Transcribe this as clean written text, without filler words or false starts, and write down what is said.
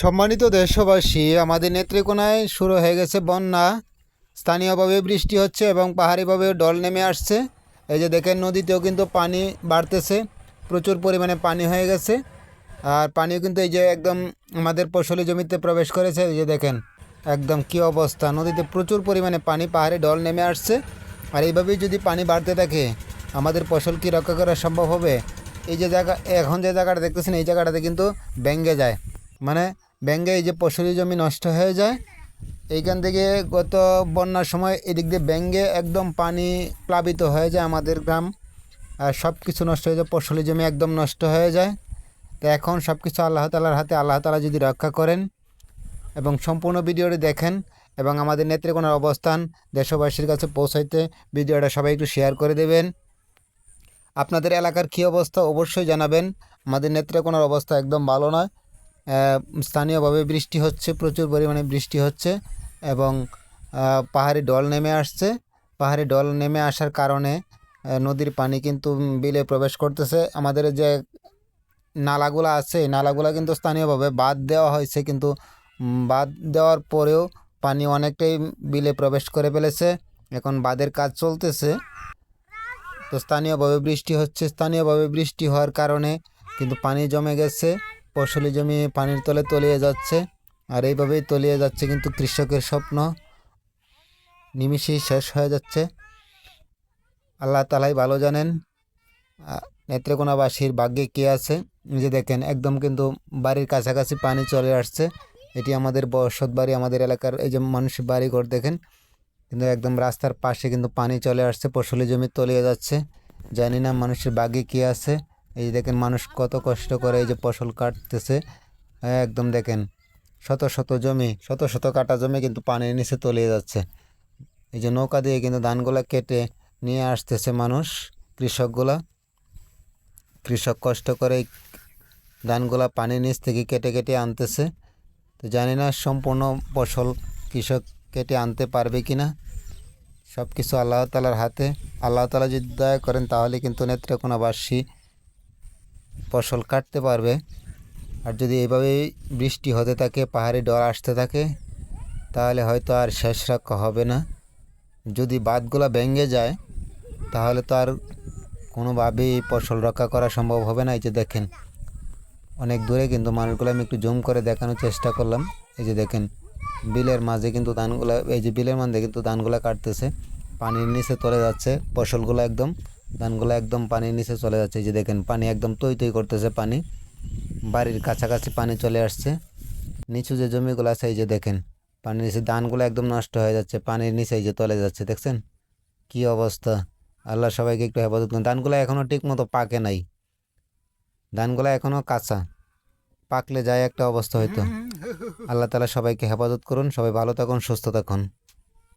সম্মানিত দেশবাসী, আমাদের নেত্রকোনায় শুরু হয়ে গেছে বন্যা। স্থানীয়ভাবে বৃষ্টি হচ্ছে এবং পাহাড়িভাবে ডল নেমে আসছে। এই যে দেখেন, নদীতেও কিন্তু পানি বাড়তেছে, প্রচুর পরিমাণে পানি হয়ে গেছে। আর পানিও কিন্তু এই যে একদম আমাদের ফসলি জমিতে প্রবেশ করেছে। এই যে দেখেন একদম কী অবস্থা, নদীতে প্রচুর পরিমাণে পানি, পাহাড়ে ডল নেমে আসছে। আর এইভাবেই যদি পানি বাড়তে থাকে, আমাদের ফসল কি রক্ষা করা সম্ভব হবে? এই যে জায়গা, এখন যে জায়গাটা দেখতেছেন, এই জায়গাটাতে কিন্তু ভেঙে যায়, মানে ভেঙে এই যে ফসলি জমি নষ্ট হয়ে যায়। এইখান থেকে গত বন্যার সময় এদিক দিয়ে ভেঙে একদম পানি প্লাবিত হয়ে যায় আমাদের গ্রাম, আর সব কিছু নষ্ট হয়ে যায়, ফসলি জমি একদম নষ্ট হয়ে যায়। তো এখন সব কিছু আল্লাহ তালার হাতে। আল্লাহ তালা যদি রক্ষা করেন এবং সম্পূর্ণ ভিডিওটি দেখেন এবং আমাদের নেত্রকোনার অবস্থান দেশবাসীর কাছে পৌঁছাইতে ভিডিওটা সবাই একটু শেয়ার করে দেবেন। আপনাদের এলাকার কী অবস্থা অবশ্যই জানাবেন। আমাদের নেত্রকোনার অবস্থা একদম ভালো নয়। স্থানীয়ভাবে বৃষ্টি হচ্ছে, প্রচুর পরিমাণে বৃষ্টি হচ্ছে এবং পাহাড়ি ডল নেমে আসছে। পাহাড়ি ডল নেমে আসার কারণে নদীর পানি কিন্তু বিলে প্রবেশ করতেছে। আমাদের যে নালাগুলো আছে, নালাগুলো কিন্তু স্থানীয়ভাবে বাঁধ দেওয়া হয়েছে, কিন্তু বাঁধ দেওয়ার পরেও পানি অনেকটাই বিলে প্রবেশ করে ফেলেছে। এখন বাঁধের কাজ চলতেছে। তো স্থানীয়ভাবে বৃষ্টি হচ্ছে, স্থানীয়ভাবে বৃষ্টি হওয়ার কারণে কিন্তু পানি জমে গেছে, ফসলি জমি পানির তলে তলিয়ে যাচ্ছে। আর এইভাবেই তলিয়ে যাচ্ছে কিন্তু কৃষকের স্বপ্ন নিমিষেই শেষ হয়ে যাচ্ছে। আল্লাহ তালাই ভালো জানেন নেত্রকোনাবাসীর ভাগ্যে কী আছে। যে দেখেন একদম কিন্তু বাড়ির কাছাকাছি পানি চলে আসছে। এটি আমাদের বসত বাড়ি, আমাদের এলাকার এই যে মানুষের বাড়িঘর দেখেন, কিন্তু একদম রাস্তার পাশে কিন্তু পানি চলে আসছে, ফসলি জমি তলিয়ে যাচ্ছে। জানি না মানুষের ভাগ্যে কী আছে। এই যে দেখেন মানুষ কত কষ্ট করে এই যে ফসল কাটতেছে। একদম দেখেন শত শত জমি, শত শত কাটা জমি কিন্তু পানির নিচে তলিয়ে যাচ্ছে। এই যে নৌকা দিয়ে কিন্তু ধানগুলা কেটে নিয়ে আসতেছে মানুষ, কৃষক কষ্ট করে ধানগুলা পানির নিচ থেকে কেটে কেটে আনতেছে। তো জানি না সম্পূর্ণ ফসল কৃষক কেটে আনতে পারবে কি না। সব কিছু আল্লাহ তালার হাতে। আল্লাহ তালা যদি দয়া করেন তাহলে কিন্তু নেত্রকোনাবাসী ফসল কাটতে পারবে। আর যদি এইভাবেই বৃষ্টি হতে থাকে, পাহাড়ি ডল আসতে থাকে, তাহলে হয়তো আর শেষ রক্ষা হবে না। যদি বাঁধগুলো ভেঙে যায় তাহলে তো আর কোনোভাবেই ফসল রক্ষা করা সম্ভব হবে না। এই যে দেখেন অনেক দূরে কিন্তু মানুষগুলো, আমি একটু জুম করে দেখানোর চেষ্টা করলাম। এই যে দেখেন বিলের মাঝে কিন্তু ধানগুলো, এই যে বিলের মাঝে কিন্তু ধানগুলো কাটতেছে, পানির নিচে চলে যাচ্ছে ফসলগুলো, একদম ধানগুলো একদম পানির নিচে চলে যাচ্ছে। এই যে দেখেন পানি একদম তৈ তৈ করতেছে, পানি বাড়ির কাছাকাছি পানি চলে আসছে। নিচু যে জমিগুলো আছে এই যে দেখেন পানির নিচে ধানগুলো একদম নষ্ট হয়ে যাচ্ছে, পানির নিচে এই যে চলে যাচ্ছে। দেখছেন কি অবস্থা। আল্লাহ সবাইকে একটু হেফাজত করুন। ধানগুলো এখনও ঠিক মতো পাকে নাই, ধানগুলো এখনও কাঁচা, পাকলে যায় একটা অবস্থা হয়তো। আল্লাহ তালা সবাইকে হেফাজত করুন। সবাই ভালো থাকুন, সুস্থ থাকুন।